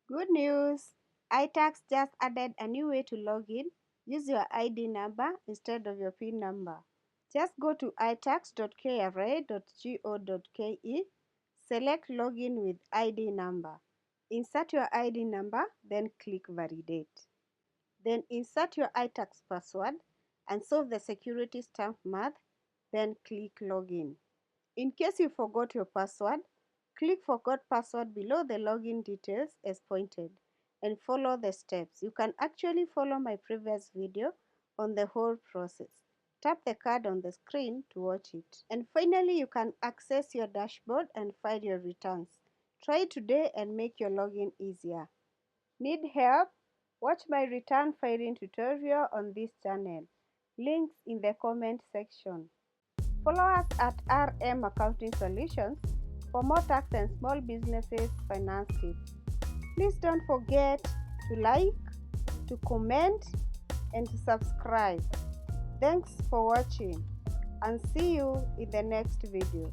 Good news! iTax just added a new way to log in. Use your ID number instead of your PIN number. Just go to itax.kra.go.ke, select Login with ID number. Insert your ID number, then click Validate. Then insert your iTax password and solve the security stamp math, then click Login. In case you forgot your password, click Forgot Password below the login details as pointed and follow the steps. You can actually follow my previous video on the whole process. Tap the card on the screen to watch it. And finally, you can access your dashboard and file your returns. Try it today and make your login easier. Need help? Watch my return filing tutorial on this channel. Links in the comment section. Follow us at RM Accounting Solutions for more tax and small businesses finance tips. Please don't forget to like, to comment, and to subscribe. Thanks for watching and see you in the next video.